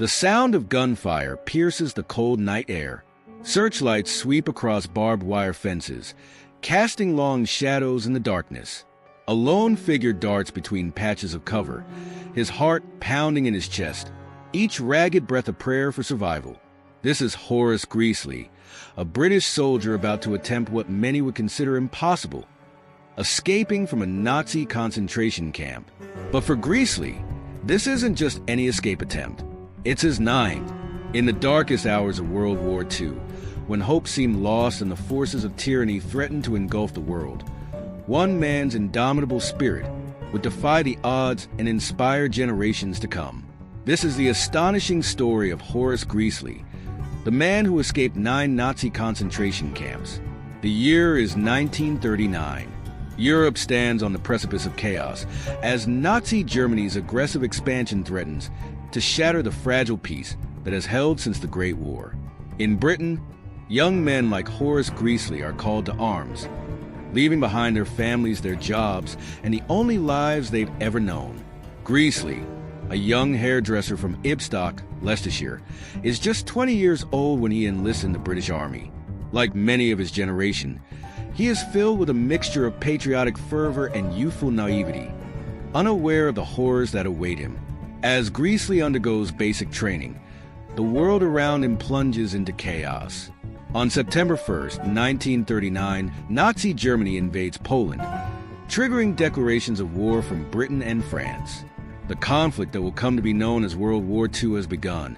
The sound of gunfire pierces the cold night air. Searchlights sweep across barbed wire fences, casting long shadows in the darkness. A lone figure darts between patches of cover, his heart pounding in his chest, each ragged breath a prayer for survival. This is Horace Greasley, a British soldier about to attempt what many would consider impossible, escaping from a Nazi concentration camp. But for Greasley, this isn't just any escape attempt. It's his ninth. In the darkest hours of World War II, when hope seemed lost and the forces of tyranny threatened to engulf the world, one man's indomitable spirit would defy the odds and inspire generations to come. This is the astonishing story of Horace Greasley, the man who escaped 9 Nazi concentration camps. The year is 1939. Europe stands on the precipice of chaos as Nazi Germany's aggressive expansion threatens to shatter the fragile peace that has held since the Great War. In Britain, young men like Horace Greasley are called to arms, leaving behind their families, their jobs, and the only lives they've ever known. Greasley, a young hairdresser from Ibstock, Leicestershire, is just 20 years old when he enlists in the British Army. Like many of his generation, he is filled with a mixture of patriotic fervor and youthful naivety, unaware of the horrors that await him. As Greasley undergoes basic training, the world around him plunges into chaos. On September 1st, 1939, Nazi Germany invades Poland, triggering declarations of war from Britain and France. The conflict that will come to be known as World War II has begun,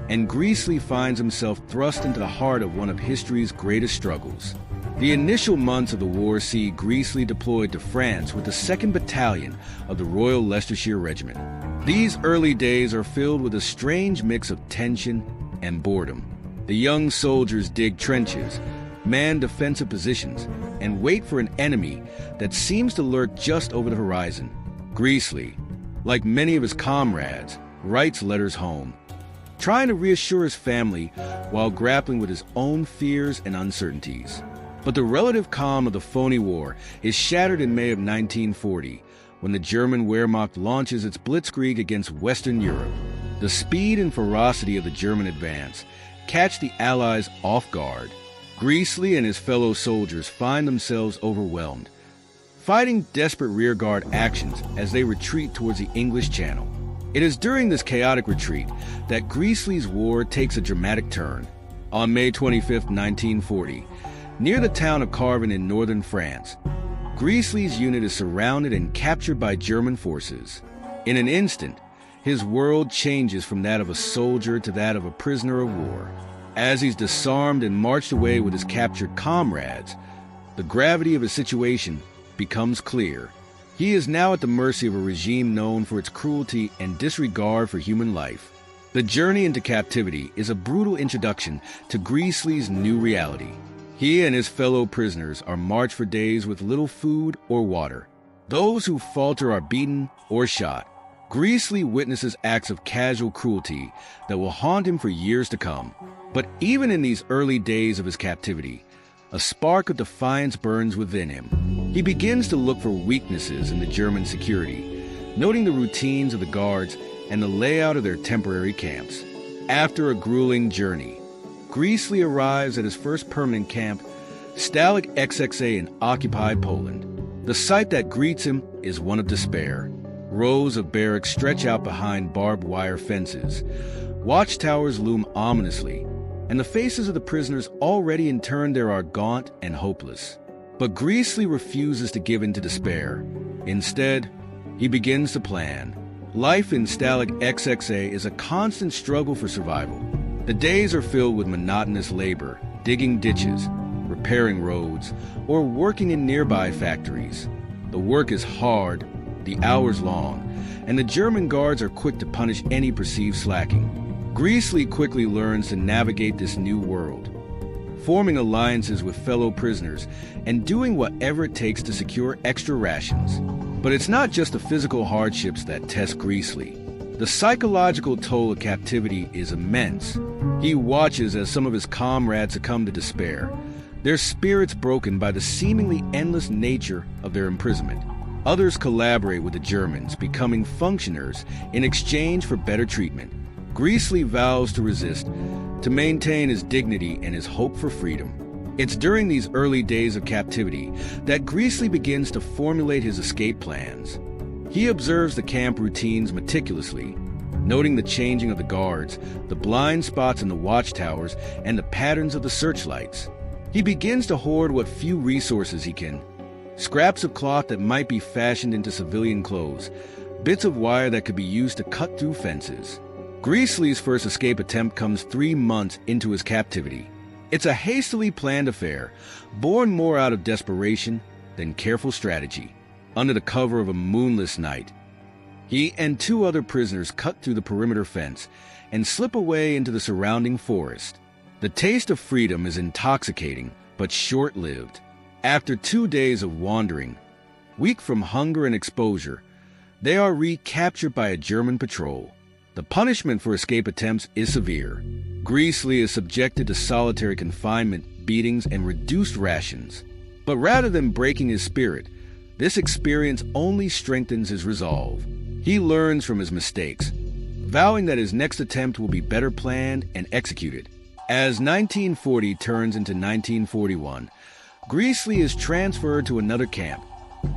and Greasley finds himself thrust into the heart of one of history's greatest struggles. The initial months of the war see Greasley deployed to France with the 2nd Battalion of the Royal Leicestershire Regiment. These early days are filled with a strange mix of tension and boredom. The young soldiers dig trenches, man defensive positions, and wait for an enemy that seems to lurk just over the horizon. Greasley, like many of his comrades, writes letters home, trying to reassure his family while grappling with his own fears and uncertainties. But the relative calm of the phony war is shattered in May of 1940, when the German Wehrmacht launches its blitzkrieg against Western Europe. The speed and ferocity of the German advance catch the Allies off guard. Greasley and his fellow soldiers find themselves overwhelmed, fighting desperate rearguard actions as they retreat towards the English Channel. It is during this chaotic retreat that Greasley's war takes a dramatic turn. On May 25, 1940, near the town of Carvin in northern France, Greasley's unit is surrounded and captured by German forces. In an instant, his world changes from that of a soldier to that of a prisoner of war. As he's disarmed and marched away with his captured comrades, the gravity of his situation becomes clear. He is now at the mercy of a regime known for its cruelty and disregard for human life. The journey into captivity is a brutal introduction to Greasley's new reality. He and his fellow prisoners are marched for days with little food or water. Those who falter are beaten or shot. Greasley witnesses acts of casual cruelty that will haunt him for years to come. But even in these early days of his captivity, a spark of defiance burns within him. He begins to look for weaknesses in the German security, noting the routines of the guards and the layout of their temporary camps. After a grueling journey, Greasley arrives at his first permanent camp, Stalag XXA in occupied Poland. The sight that greets him is one of despair. Rows of barracks stretch out behind barbed wire fences. Watchtowers loom ominously, and the faces of the prisoners already interned there are gaunt and hopeless. But Greasley refuses to give in to despair. Instead, he begins to plan. Life in Stalag XXA is a constant struggle for survival. The days are filled with monotonous labor, digging ditches, repairing roads, or working in nearby factories. The work is hard, the hours long, and the German guards are quick to punish any perceived slacking. Greasley quickly learns to navigate this new world, forming alliances with fellow prisoners and doing whatever it takes to secure extra rations. But it's not just the physical hardships that test Greasley. The psychological toll of captivity is immense. He watches as some of his comrades succumb to despair, their spirits broken by the seemingly endless nature of their imprisonment. Others collaborate with the Germans, becoming functionaries in exchange for better treatment. Greasley vows to resist, to maintain his dignity and his hope for freedom. It's during these early days of captivity that Greasley begins to formulate his escape plans. He observes the camp routines meticulously, noting the changing of the guards, the blind spots in the watchtowers, and the patterns of the searchlights. He begins to hoard what few resources he can. Scraps of cloth that might be fashioned into civilian clothes, bits of wire that could be used to cut through fences. Greasley's first escape attempt comes 3 months into his captivity. It's a hastily planned affair, born more out of desperation than careful strategy. Under the cover of a moonless night, he and 2 other prisoners cut through the perimeter fence and slip away into the surrounding forest. The taste of freedom is intoxicating, but short-lived. After 2 days of wandering, weak from hunger and exposure, they are recaptured by a German patrol. The punishment for escape attempts is severe. Greasley is subjected to solitary confinement, beatings, and reduced rations. But rather than breaking his spirit, this experience only strengthens his resolve. He learns from his mistakes, vowing that his next attempt will be better planned and executed. As 1940 turns into 1941, Greasley is transferred to another camp,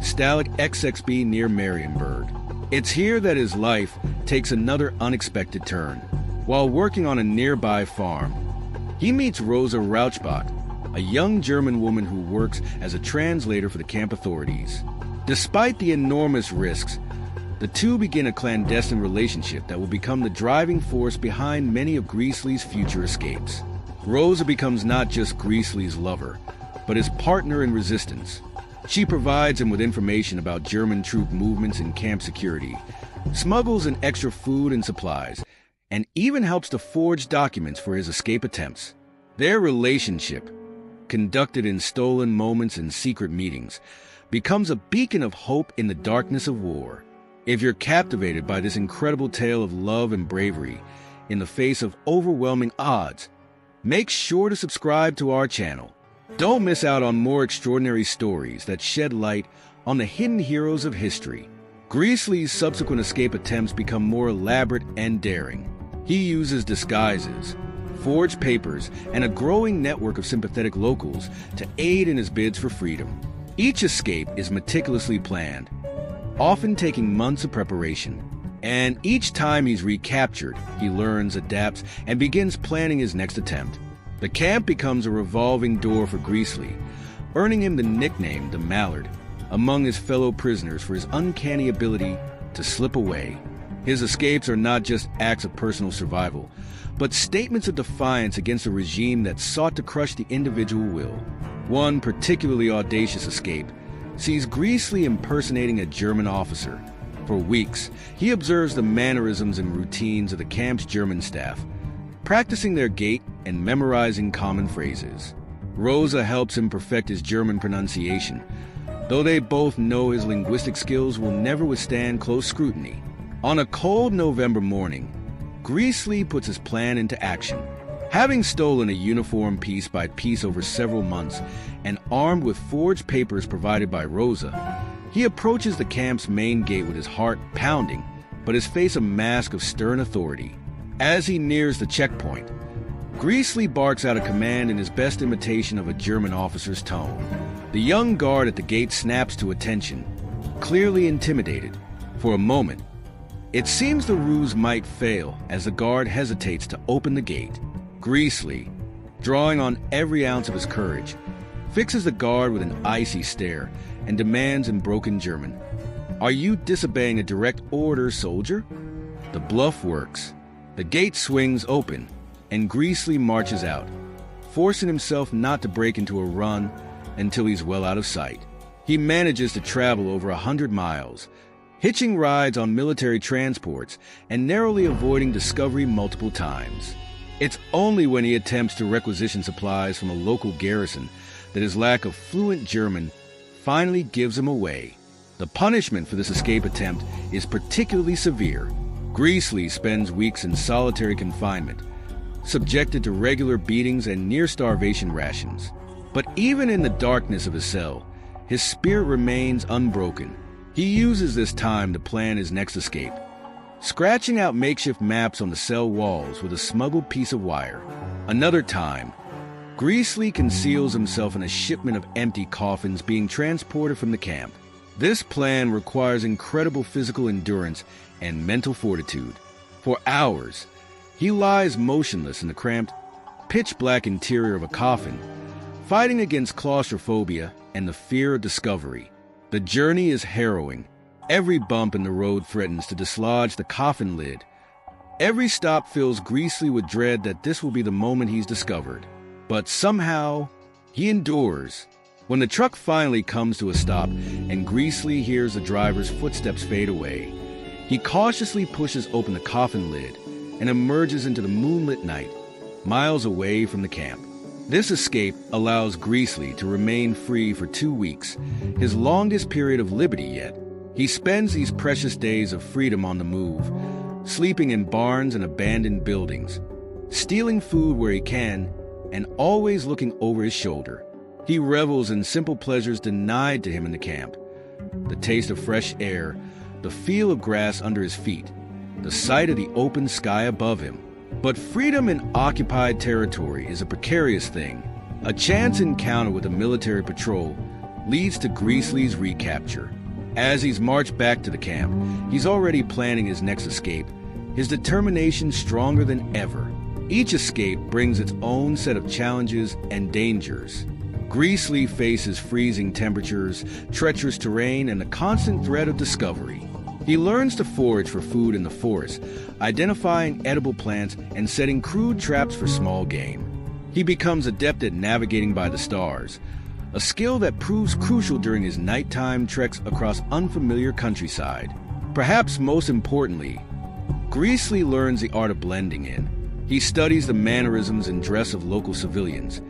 Stalag XXB near Marienburg. It's here that his life takes another unexpected turn. While working on a nearby farm, he meets Rosa Rauchbach, a young German woman who works as a translator for the camp authorities. Despite the enormous risks, the two begin a clandestine relationship that will become the driving force behind many of Greasley's future escapes. Rosa becomes not just Greasley's lover, but his partner in resistance. She provides him with information about German troop movements and camp security, smuggles in extra food and supplies, and even helps to forge documents for his escape attempts. Their relationship, conducted in stolen moments and secret meetings, becomes a beacon of hope in the darkness of war. If you're captivated by this incredible tale of love and bravery in the face of overwhelming odds, make sure to subscribe to our channel. Don't miss out on more extraordinary stories that shed light on the hidden heroes of history. Greasley's subsequent escape attempts become more elaborate and daring. He uses disguises, forged papers, and a growing network of sympathetic locals to aid in his bids for freedom. Each escape is meticulously planned, often taking months of preparation. And each time he's recaptured, he learns, adapts, and begins planning his next attempt. The camp becomes a revolving door for Greasley, earning him the nickname the Mallard among his fellow prisoners for his uncanny ability to slip away. His escapes are not just acts of personal survival, but statements of defiance against a regime that sought to crush the individual will. One particularly audacious escape sees Greasley impersonating a German officer. For weeks, he observes the mannerisms and routines of the camp's German staff, practicing their gait and memorizing common phrases. Rosa helps him perfect his German pronunciation, though they both know his linguistic skills will never withstand close scrutiny. On a cold November morning, Greasley puts his plan into action. Having stolen a uniform piece by piece over several months and armed with forged papers provided by Rosa, he approaches the camp's main gate with his heart pounding, but his face a mask of stern authority. As he nears the checkpoint, Greasley barks out a command in his best imitation of a German officer's tone. The young guard at the gate snaps to attention, clearly intimidated. For a moment, it seems the ruse might fail as the guard hesitates to open the gate. Greasley, drawing on every ounce of his courage, fixes the guard with an icy stare and demands in broken German, "Are you disobeying a direct order, soldier?" The bluff works. The gate swings open, and Greasley marches out, forcing himself not to break into a run until he's well out of sight. He manages to travel over 100 miles, hitching rides on military transports and narrowly avoiding discovery multiple times. It's only when he attempts to requisition supplies from a local garrison that his lack of fluent German finally gives him away. The punishment for this escape attempt is particularly severe. Greasley spends weeks in solitary confinement, subjected to regular beatings and near-starvation rations. But even in the darkness of his cell, his spirit remains unbroken. He uses this time to plan his next escape. scratching out makeshift maps on the cell walls with a smuggled piece of wire. Another time, Greasley conceals himself in a shipment of empty coffins being transported from the camp. This plan requires incredible physical endurance and mental fortitude. For hours, he lies motionless in the cramped, pitch-black interior of a coffin, fighting against claustrophobia and the fear of discovery. The journey is harrowing. Every bump in the road threatens to dislodge the coffin lid. Every stop fills Greasley with dread that this will be the moment he's discovered. But somehow, he endures. When the truck finally comes to a stop and Greasley hears the driver's footsteps fade away, he cautiously pushes open the coffin lid and emerges into the moonlit night, miles away from the camp. This escape allows Greasley to remain free for 2 weeks, his longest period of liberty yet. He spends these precious days of freedom on the move, sleeping in barns and abandoned buildings, stealing food where he can, and always looking over his shoulder. He revels in simple pleasures denied to him in the camp: the taste of fresh air, the feel of grass under his feet, the sight of the open sky above him. But freedom in occupied territory is a precarious thing. A chance encounter with a military patrol leads to Greasley's recapture. As he's marched back to the camp, he's already planning his next escape, his determination stronger than ever. Each escape brings its own set of challenges and dangers. Greasley faces freezing temperatures, treacherous terrain, and the constant threat of discovery. He learns to forage for food in the forest, identifying edible plants and setting crude traps for small game. He becomes adept at navigating by the stars, a skill that proves crucial during his nighttime treks across unfamiliar countryside. Perhaps most importantly, Greasley learns the art of blending in. He studies the mannerisms and dress of local civilians,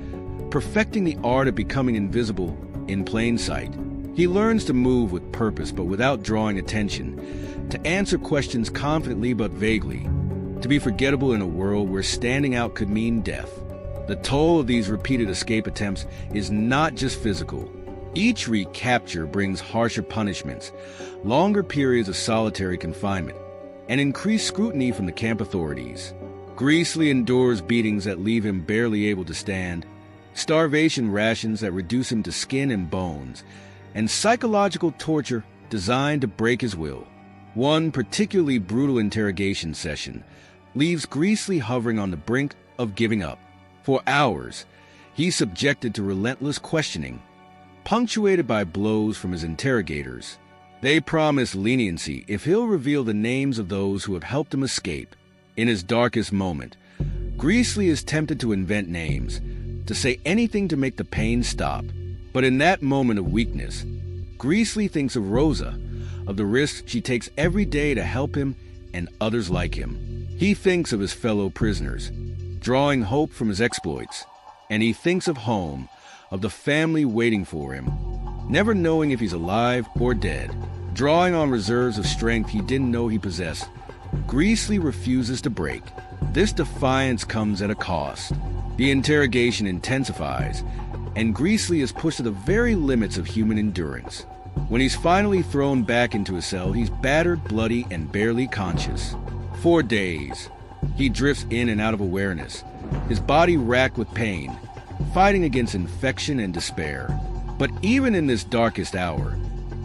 perfecting the art of becoming invisible in plain sight. He learns to move with purpose but without drawing attention, to answer questions confidently but vaguely, to be forgettable in a world where standing out could mean death. The toll of these repeated escape attempts is not just physical. Each recapture brings harsher punishments, longer periods of solitary confinement, and increased scrutiny from the camp authorities. Greasley endures beatings that leave him barely able to stand, starvation rations that reduce him to skin and bones, and psychological torture designed to break his will. One particularly brutal interrogation session leaves Greasley hovering on the brink of giving up. For hours, he's subjected to relentless questioning, punctuated by blows from his interrogators. They promise leniency if he'll reveal the names of those who have helped him escape. In his darkest moment, Greasley is tempted to invent names, to say anything to make the pain stop. But in that moment of weakness, Greasley thinks of Rosa, of the risks she takes every day to help him and others like him. He thinks of his fellow prisoners, drawing hope from his exploits. And he thinks of home, of the family waiting for him, never knowing if he's alive or dead. Drawing on reserves of strength he didn't know he possessed, Greasley refuses to break. This defiance comes at a cost. The interrogation intensifies, and Greasley is pushed to the very limits of human endurance. When he's finally thrown back into his cell, he's battered, bloody, and barely conscious. For days, he drifts in and out of awareness, his body racked with pain, fighting against infection and despair. But even in this darkest hour,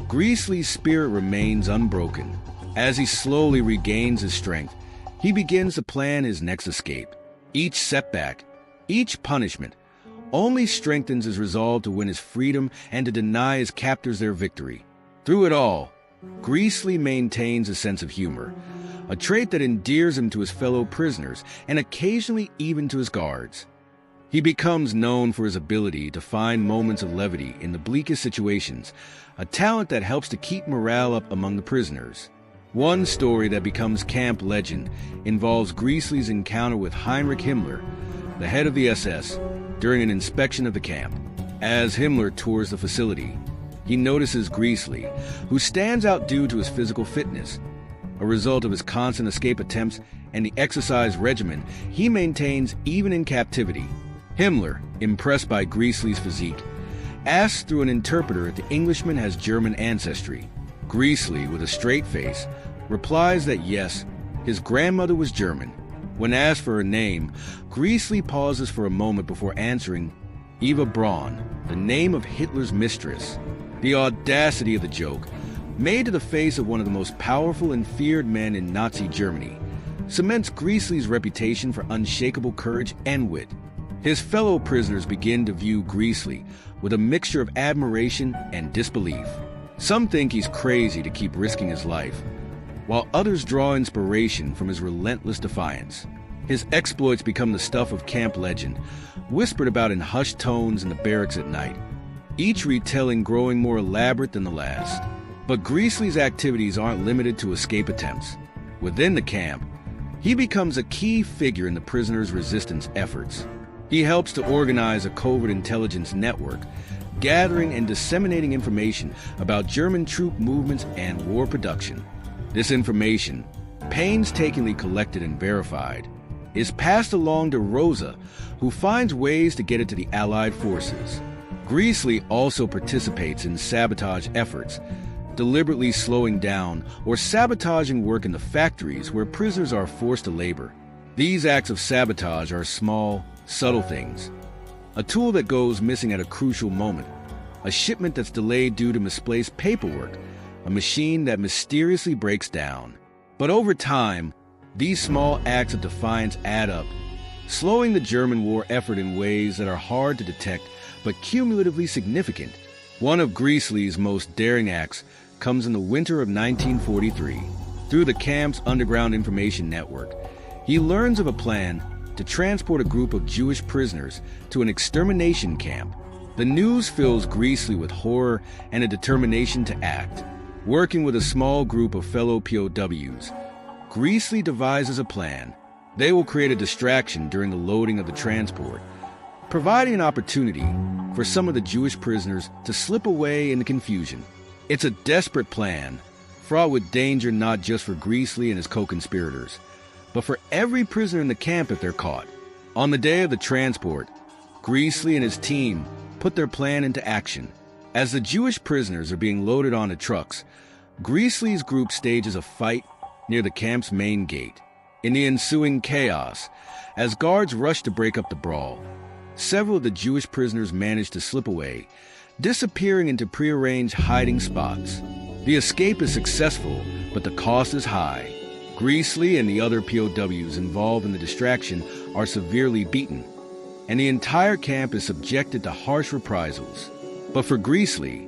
Greasley's spirit remains unbroken. As he slowly regains his strength, he begins to plan his next escape. Each setback, each punishment, only strengthens his resolve to win his freedom and to deny his captors their victory. Through it all, Greasley maintains a sense of humor, a trait that endears him to his fellow prisoners and occasionally even to his guards. He becomes known for his ability to find moments of levity in the bleakest situations, a talent that helps to keep morale up among the prisoners. One story that becomes camp legend involves Greasley's encounter with Heinrich Himmler, the head of the SS, during an inspection of the camp. As Himmler tours the facility, he notices Greasley, who stands out due to his physical fitness, a result of his constant escape attempts and the exercise regimen he maintains even in captivity. Himmler, impressed by Greasley's physique, asks through an interpreter if the Englishman has German ancestry. Greasley, with a straight face, replies that yes, His grandmother was German. When asked for her name, Greasley pauses for a moment before answering, Eva Braun, the name of Hitler's mistress. The audacity of the joke, made to the face of one of the most powerful and feared men in Nazi Germany, cements Greasley's reputation for unshakable courage and wit. His fellow prisoners begin to view Greasley with a mixture of admiration and disbelief. Some think he's crazy to keep risking his life, while others draw inspiration from his relentless defiance. His exploits become the stuff of camp legend, whispered about in hushed tones in the barracks at night, each retelling growing more elaborate than the last. But Greasley's activities aren't limited to escape attempts. Within the camp, he becomes a key figure in the prisoners' resistance efforts. He helps to organize a covert intelligence network, gathering and disseminating information about German troop movements and war production. This information, painstakingly collected and verified, is passed along to Rosa, who finds ways to get it to the Allied forces. Greasley also participates in sabotage efforts, deliberately slowing down or sabotaging work in the factories where prisoners are forced to labor. These acts of sabotage are small, subtle things. A tool that goes missing at a crucial moment, a shipment that's delayed due to misplaced paperwork, a machine that mysteriously breaks down. But over time, these small acts of defiance add up, slowing the German war effort in ways that are hard to detect but cumulatively significant. One of Greasley's most daring acts comes in the winter of 1943. Through the camp's underground information network, he learns of a plan to transport a group of Jewish prisoners to an extermination camp. The news fills Greasley with horror and a determination to act. Working with a small group of fellow POWs, Greasley devises a plan. They will create a distraction during the loading of the transport, providing an opportunity for some of the Jewish prisoners to slip away in the confusion. It's a desperate plan, fraught with danger not just for Greasley and his co-conspirators, but for every prisoner in the camp if they're caught. On the day of the transport, Greasley and his team put their plan into action. As the Jewish prisoners are being loaded onto trucks, Greasley's group stages a fight near the camp's main gate. In the ensuing chaos, as guards rush to break up the brawl, several of the Jewish prisoners manage to slip away, disappearing into prearranged hiding spots. The escape is successful, but the cost is high. Greasley and the other POWs involved in the distraction are severely beaten, and the entire camp is subjected to harsh reprisals. But for Greasley,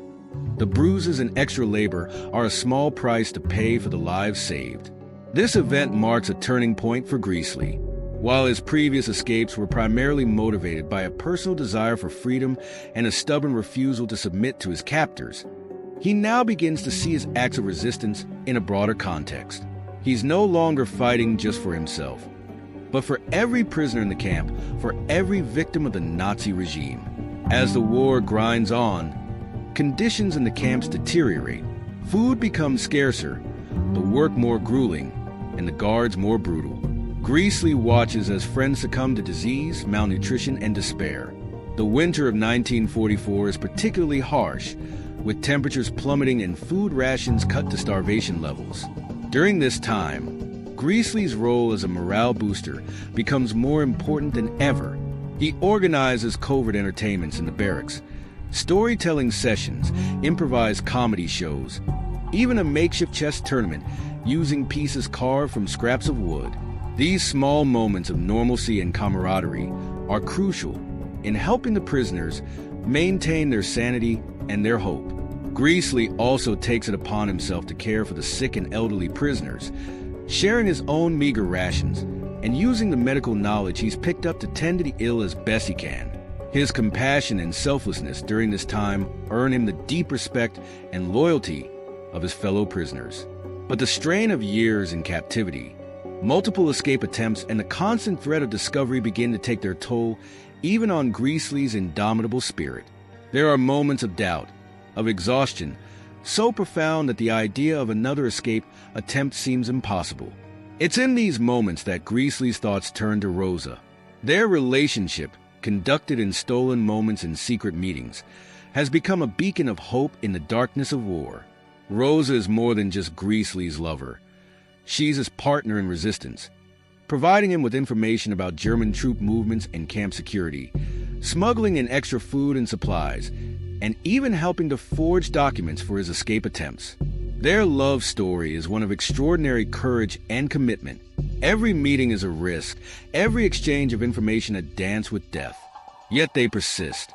the bruises and extra labor are a small price to pay for the lives saved. This event marks a turning point for Greasley. While his previous escapes were primarily motivated by a personal desire for freedom and a stubborn refusal to submit to his captors, he now begins to see his acts of resistance in a broader context. He's no longer fighting just for himself, but for every prisoner in the camp, for every victim of the Nazi regime. As the war grinds on, conditions in the camps deteriorate. Food becomes scarcer, the work more grueling, and the guards more brutal. Greasley watches as friends succumb to disease, malnutrition, and despair. The winter of 1944 is particularly harsh, with temperatures plummeting and food rations cut to starvation levels. During this time, Greasley's role as a morale booster becomes more important than ever. He organizes covert entertainments in the barracks, storytelling sessions, improvised comedy shows, even a makeshift chess tournament using pieces carved from scraps of wood. These small moments of normalcy and camaraderie are crucial in helping the prisoners maintain their sanity and their hope. Greasley also takes it upon himself to care for the sick and elderly prisoners, sharing his own meager rations and using the medical knowledge he's picked up to tend to the ill as best he can. His compassion and selflessness during this time earn him the deep respect and loyalty of his fellow prisoners. But the strain of years in captivity, multiple escape attempts, and the constant threat of discovery begin to take their toll even on Greasley's indomitable spirit. There are moments of doubt, of exhaustion, so profound that the idea of another escape attempt seems impossible. It's in these moments that Greasley's thoughts turn to Rosa. Their relationship, conducted in stolen moments and secret meetings, has become a beacon of hope in the darkness of war. Rosa is more than just Greasley's lover. She's his partner in resistance, providing him with information about German troop movements and camp security, smuggling in extra food and supplies, and even helping to forge documents for his escape attempts. Their love story is one of extraordinary courage and commitment. Every meeting is a risk, every exchange of information a dance with death. Yet they persist,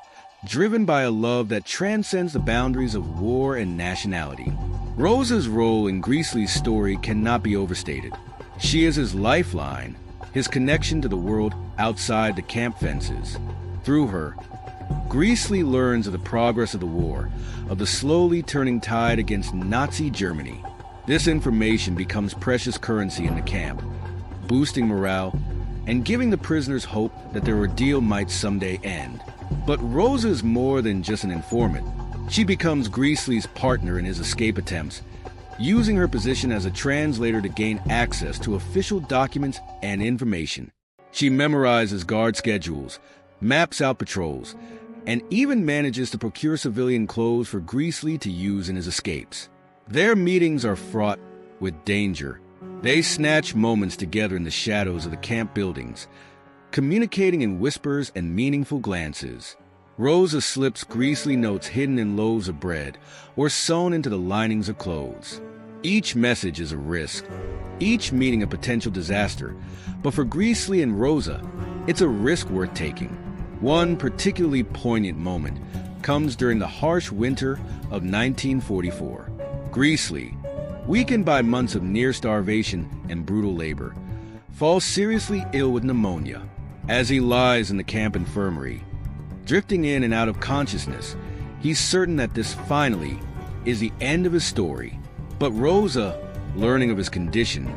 driven by a love that transcends the boundaries of war and nationality. Rosa's role in Greasley's story cannot be overstated. She is his lifeline, his connection to the world outside the camp fences. Through her, Greasley learns of the progress of the war, of the slowly turning tide against Nazi Germany. This information becomes precious currency in the camp, boosting morale and giving the prisoners hope that their ordeal might someday end. But Rosa is more than just an informant. She becomes Greasley's partner in his escape attempts, using her position as a translator to gain access to official documents and information. She memorizes guard schedules, maps out patrols, and even manages to procure civilian clothes for Greasley to use in his escapes. Their meetings are fraught with danger. They snatch moments together in the shadows of the camp buildings, communicating in whispers and meaningful glances. Rosa slips Greasley notes hidden in loaves of bread or sewn into the linings of clothes. Each message is a risk, each meeting a potential disaster, but for Greasley and Rosa, it's a risk worth taking. One particularly poignant moment comes during the harsh winter of 1944. Greasley, weakened by months of near starvation and brutal labor, falls seriously ill with pneumonia. As he lies in the camp infirmary, drifting in and out of consciousness, he's certain that this finally is the end of his story. But Rosa, learning of his condition,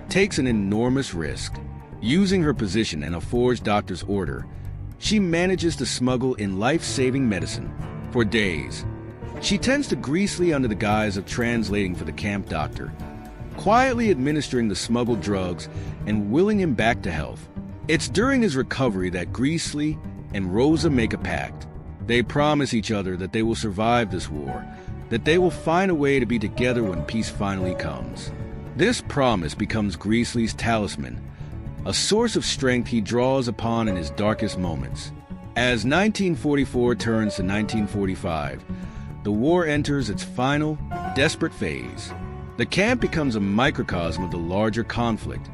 takes an enormous risk. Using her position and a forged doctor's order, she manages to smuggle in life-saving medicine. For days, she tends to Greasley under the guise of translating for the camp doctor, quietly administering the smuggled drugs and willing him back to health. It's during his recovery that Greasley and Rosa make a pact. They promise each other that they will survive this war, that they will find a way to be together when peace finally comes. This promise becomes Greasley's talisman, a source of strength he draws upon in his darkest moments. As 1944 turns to 1945, the war enters its final, desperate phase. The camp becomes a microcosm of the larger conflict,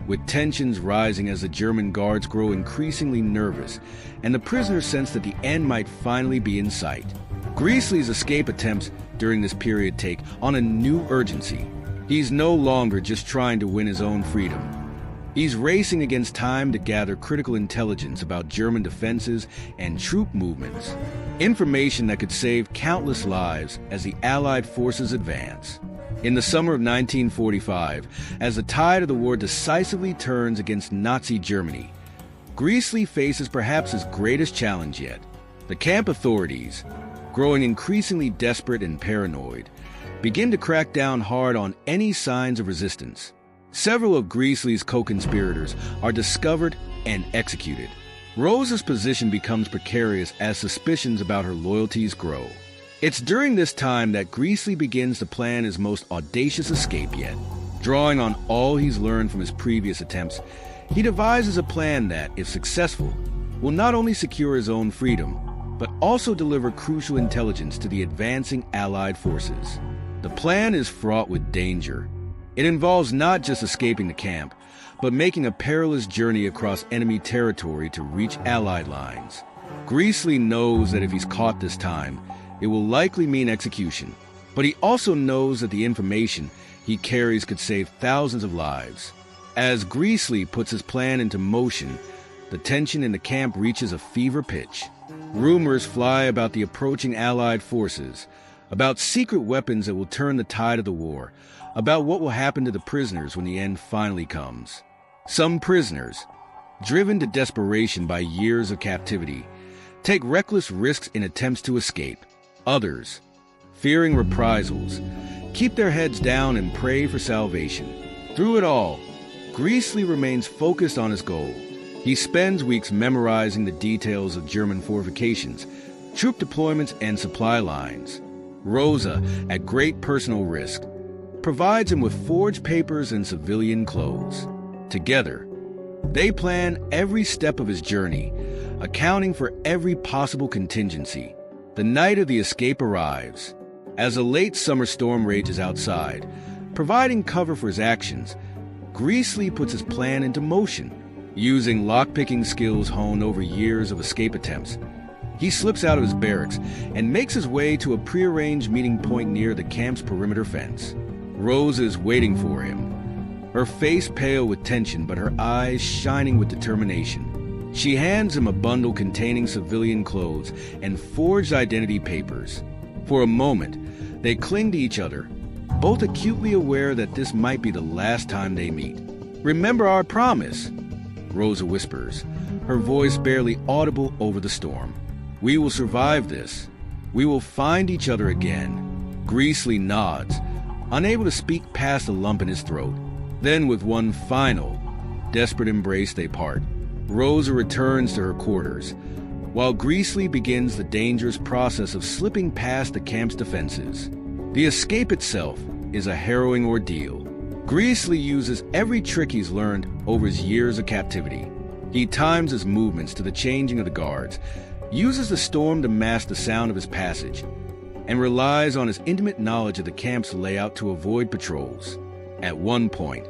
with tensions rising as the German guards grow increasingly nervous and the prisoners sense that the end might finally be in sight. Greasley's escape attempts during this period take on a new urgency. He's no longer just trying to win his own freedom. He's racing against time to gather critical intelligence about German defenses and troop movements, information that could save countless lives as the Allied forces advance. In the summer of 1945, as the tide of the war decisively turns against Nazi Germany, Greasley faces perhaps his greatest challenge yet. The camp authorities, growing increasingly desperate and paranoid, begin to crack down hard on any signs of resistance. Several of Greasley's co-conspirators are discovered and executed. Rosa's position becomes precarious as suspicions about her loyalties grow. It's during this time that Greasley begins to plan his most audacious escape yet. Drawing on all he's learned from his previous attempts, he devises a plan that, if successful, will not only secure his own freedom, but also deliver crucial intelligence to the advancing Allied forces. The plan is fraught with danger. It involves not just escaping the camp, but making a perilous journey across enemy territory to reach Allied lines. Greasley knows that if he's caught this time, it will likely mean execution, but he also knows that the information he carries could save thousands of lives. As Greasley puts his plan into motion, the tension in the camp reaches a fever pitch. Rumors fly about the approaching Allied forces, about secret weapons that will turn the tide of the war, about what will happen to the prisoners when the end finally comes. Some prisoners, driven to desperation by years of captivity, take reckless risks in attempts to escape. Others, fearing reprisals, keep their heads down and pray for salvation. Through it all, Greasley remains focused on his goal. He spends weeks memorizing the details of German fortifications, troop deployments, and supply lines. Rosa, at great personal risk, provides him with forged papers and civilian clothes. Together, they plan every step of his journey, accounting for every possible contingency. The night of the escape arrives. As a late summer storm rages outside, providing cover for his actions, Greasley puts his plan into motion. Using lockpicking skills honed over years of escape attempts, he slips out of his barracks and makes his way to a prearranged meeting point near the camp's perimeter fence. Rose is waiting for him, her face pale with tension but her eyes shining with determination. She hands him a bundle containing civilian clothes and forged identity papers. For a moment, they cling to each other, both acutely aware that this might be the last time they meet. "Remember our promise," Rosa whispers, her voice barely audible over the storm. "We will survive this. We will find each other again." Greasley nods, unable to speak past the lump in his throat. Then with one final, desperate embrace they part. Rosa returns to her quarters, while Greasley begins the dangerous process of slipping past the camp's defenses. The escape itself is a harrowing ordeal. Greasley uses every trick he's learned over his years of captivity. He times his movements to the changing of the guards, uses the storm to mask the sound of his passage, and relies on his intimate knowledge of the camp's layout to avoid patrols. At one point,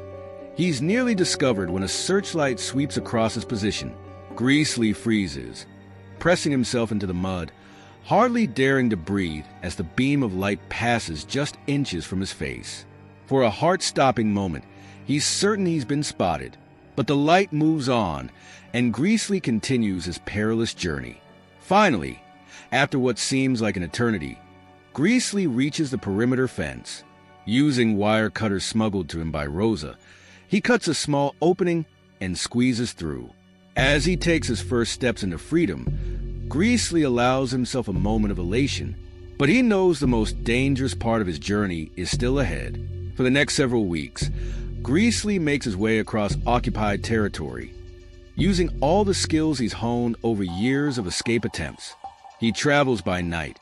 he's nearly discovered when a searchlight sweeps across his position. Greasley freezes, pressing himself into the mud, hardly daring to breathe as the beam of light passes just inches from his face. For a heart-stopping moment, he's certain he's been spotted, but the light moves on, and Greasley continues his perilous journey. Finally, after what seems like an eternity, Greasley reaches the perimeter fence. Using wire cutters smuggled to him by Rosa, he cuts a small opening and squeezes through. As he takes his first steps into freedom, Greasley allows himself a moment of elation, but he knows the most dangerous part of his journey is still ahead. For the next several weeks, Greasley makes his way across occupied territory, using all the skills he's honed over years of escape attempts. He travels by night,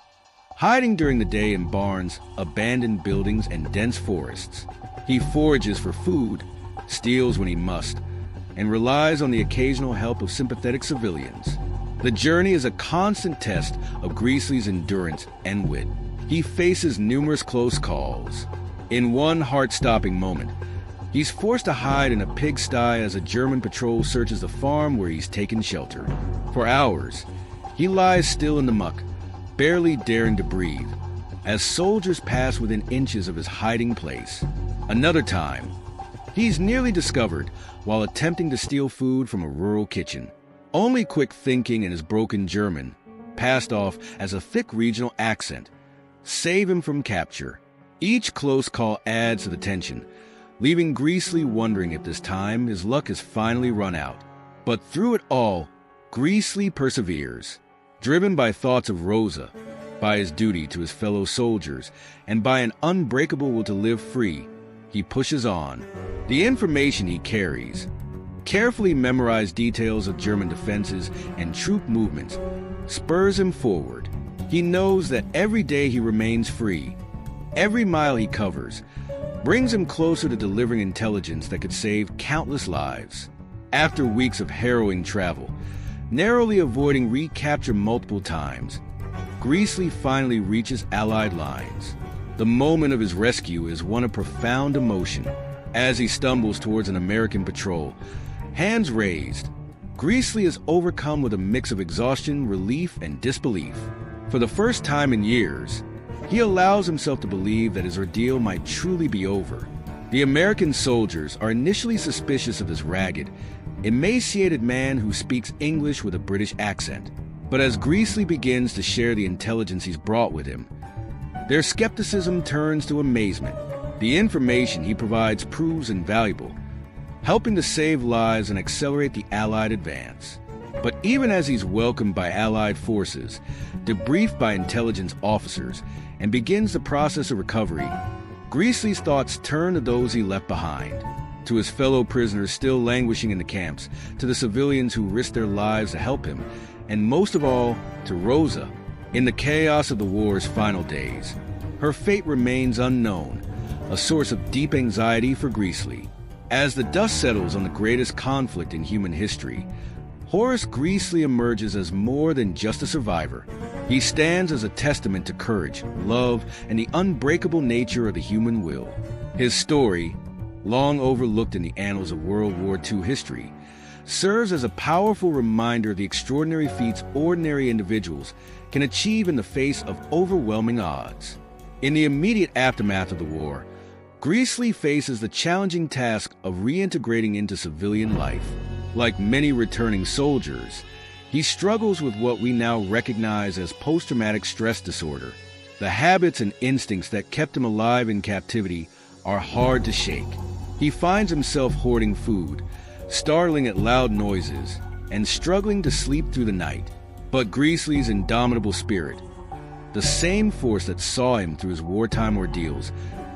hiding during the day in barns, abandoned buildings, and dense forests. He forages for food, steals when he must, and relies on the occasional help of sympathetic civilians. The journey is a constant test of Greasley's endurance and wit. He faces numerous close calls. In one heart-stopping moment, he's forced to hide in a pigsty as a German patrol searches the farm where he's taken shelter. For hours, he lies still in the muck, barely daring to breathe, as soldiers pass within inches of his hiding place. Another time, he's nearly discovered while attempting to steal food from a rural kitchen. Only quick thinking and his broken German, passed off as a thick regional accent, save him from capture. Each close call adds to the tension, leaving Greasley wondering if this time his luck has finally run out. But through it all, Greasley perseveres, driven by thoughts of Rosa, by his duty to his fellow soldiers, and by an unbreakable will to live free. He pushes on. The information he carries, carefully memorized details of German defenses and troop movements, spurs him forward. He knows that every day he remains free, every mile he covers, brings him closer to delivering intelligence that could save countless lives. After weeks of harrowing travel, narrowly avoiding recapture multiple times, Greasley finally reaches Allied lines. The moment of his rescue is one of profound emotion. As he stumbles towards an American patrol, hands raised, Greasley is overcome with a mix of exhaustion, relief, and disbelief. For the first time in years, he allows himself to believe that his ordeal might truly be over. The American soldiers are initially suspicious of this ragged, emaciated man who speaks English with a British accent. But as Greasley begins to share the intelligence he's brought with him, their skepticism turns to amazement. The information he provides proves invaluable, helping to save lives and accelerate the Allied advance. But even as he's welcomed by Allied forces, debriefed by intelligence officers, and begins the process of recovery, Greasley's thoughts turn to those he left behind, to his fellow prisoners still languishing in the camps, to the civilians who risked their lives to help him, and most of all, to Rosa. In the chaos of the war's final days, her fate remains unknown, a source of deep anxiety for Greasley. As the dust settles on the greatest conflict in human history, Horace Greasley emerges as more than just a survivor. He stands as a testament to courage, love, and the unbreakable nature of the human will. His story, long overlooked in the annals of World War II history, serves as a powerful reminder of the extraordinary feats ordinary individuals can achieve in the face of overwhelming odds. In the immediate aftermath of the war, Greasley faces the challenging task of reintegrating into civilian life. Like many returning soldiers, he struggles with what we now recognize as post-traumatic stress disorder. The habits and instincts that kept him alive in captivity are hard to shake. He finds himself hoarding food, startling at loud noises, and struggling to sleep through the night. But Greasley's indomitable spirit, the same force that saw him through his wartime ordeals,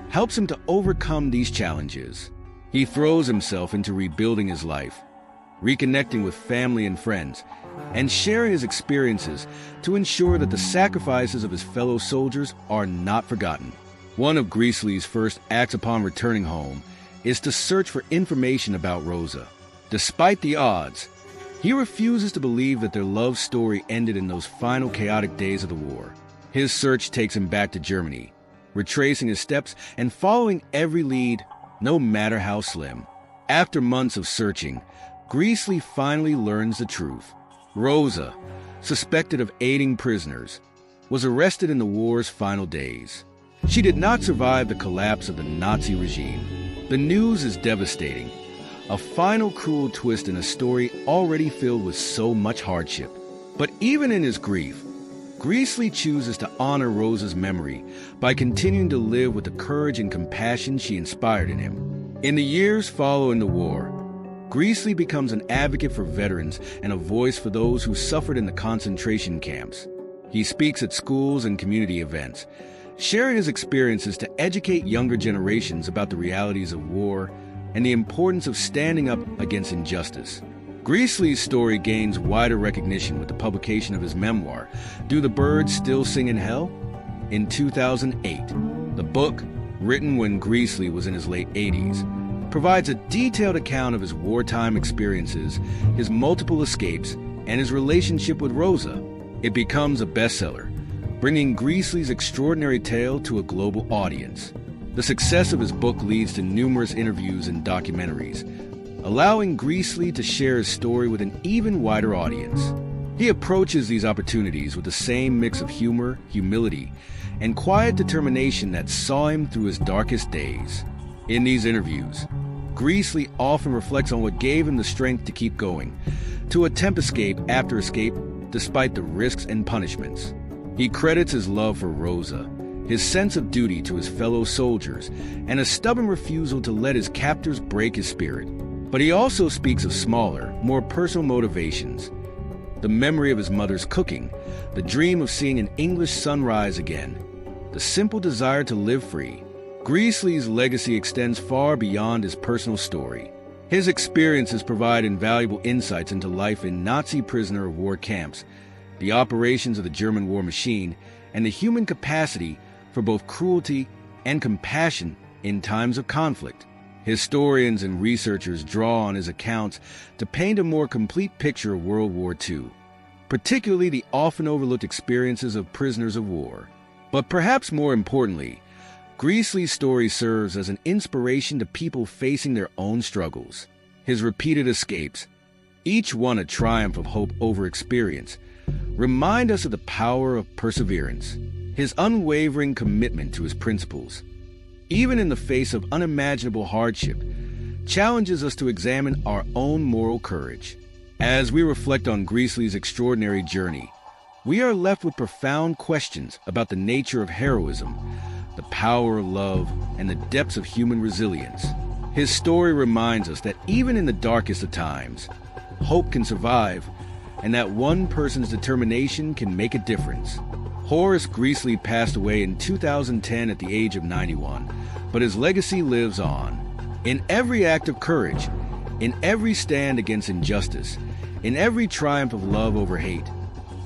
helps him to overcome these challenges. He throws himself into rebuilding his life, reconnecting with family and friends, and sharing his experiences to ensure that the sacrifices of his fellow soldiers are not forgotten. One of Greasley's first acts upon returning home is to search for information about Rosa. Despite the odds, he refuses to believe that their love story ended in those final chaotic days of the war. His search takes him back to Germany, retracing his steps and following every lead, no matter how slim. After months of searching, Greasley finally learns the truth. Rosa, suspected of aiding prisoners, was arrested in the war's final days. She did not survive the collapse of the Nazi regime. The news is devastating, a final cruel twist in a story already filled with so much hardship. But even in his grief, Greasley chooses to honor Rosa's memory by continuing to live with the courage and compassion she inspired in him. In the years following the war, Greasley becomes an advocate for veterans and a voice for those who suffered in the concentration camps. He speaks at schools and community events, sharing his experiences to educate younger generations about the realities of war and the importance of standing up against injustice. Greasley's story gains wider recognition with the publication of his memoir, Do the Birds Still Sing in Hell? In 2008, the book, written when Greasley was in his late 80s, provides a detailed account of his wartime experiences, his multiple escapes, and his relationship with Rosa. It becomes a bestseller, bringing Greasley's extraordinary tale to a global audience. The success of his book leads to numerous interviews and documentaries, allowing Greasley to share his story with an even wider audience. He approaches these opportunities with the same mix of humor, humility, and quiet determination that saw him through his darkest days. In these interviews, Greasley often reflects on what gave him the strength to keep going, to attempt escape after escape despite the risks and punishments. He credits his love for Rosa, his sense of duty to his fellow soldiers, and a stubborn refusal to let his captors break his spirit. But he also speaks of smaller, more personal motivations: the memory of his mother's cooking, the dream of seeing an English sunrise again, the simple desire to live free. Greasley's legacy extends far beyond his personal story. His experiences provide invaluable insights into life in Nazi prisoner of war camps, the operations of the German war machine, and the human capacity for both cruelty and compassion in times of conflict. Historians and researchers draw on his accounts to paint a more complete picture of World War II, particularly the often overlooked experiences of prisoners of war. But perhaps more importantly, Greasley's story serves as an inspiration to people facing their own struggles. His repeated escapes, each one a triumph of hope over experience, remind us of the power of perseverance. His unwavering commitment to his principles, even in the face of unimaginable hardship, challenges us to examine our own moral courage. As we reflect on Greasley's extraordinary journey, we are left with profound questions about the nature of heroism, the power of love, and the depths of human resilience. His story reminds us that even in the darkest of times, hope can survive, and that one person's determination can make a difference. Horace Greasley passed away in 2010 at the age of 91, but his legacy lives on. In every act of courage, in every stand against injustice, in every triumph of love over hate,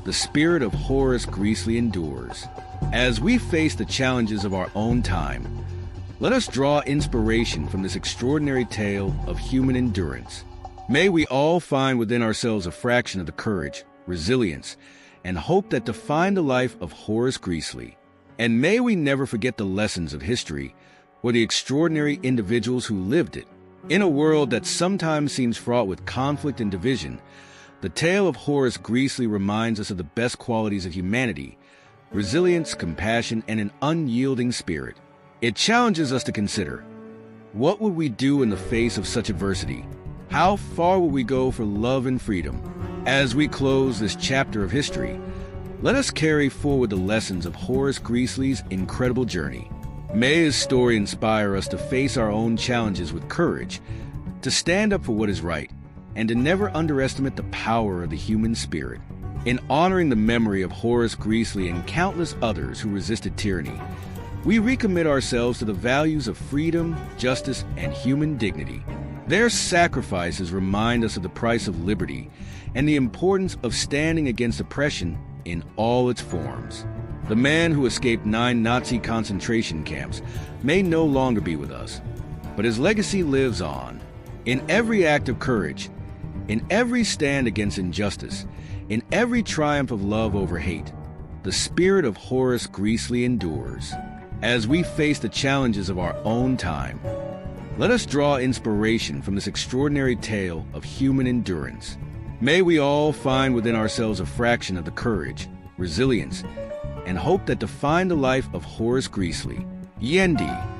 the spirit of Horace Greasley endures. As we face the challenges of our own time, Let us draw inspiration from this extraordinary tale of human endurance. May we all find within ourselves a fraction of the courage, resilience, and hope that define the life of Horace Greasley. And may we never forget the lessons of history or the extraordinary individuals who lived it. In a world that sometimes seems fraught with conflict and division, the tale of Horace Greasley reminds us of the best qualities of humanity: resilience, compassion, and an unyielding spirit. It challenges us to consider, what would we do in the face of such adversity? How far will we go for love and freedom? As we close this chapter of history, let us carry forward the lessons of Horace Greasley's incredible journey. May his story inspire us to face our own challenges with courage, to stand up for what is right, and to never underestimate the power of the human spirit. In honoring the memory of Horace Greasley and countless others who resisted tyranny, we recommit ourselves to the values of freedom, justice, and human dignity. Their sacrifices remind us of the price of liberty and the importance of standing against oppression in all its forms. The man who escaped 9 Nazi concentration camps may no longer be with us, but his legacy lives on. In every act of courage, in every stand against injustice, in every triumph of love over hate, the spirit of Horace Greasley endures. As we face the challenges of our own time, let us draw inspiration from this extraordinary tale of human endurance. May we all find within ourselves a fraction of the courage, resilience, and hope that define the life of Horace Greasley. Yendi.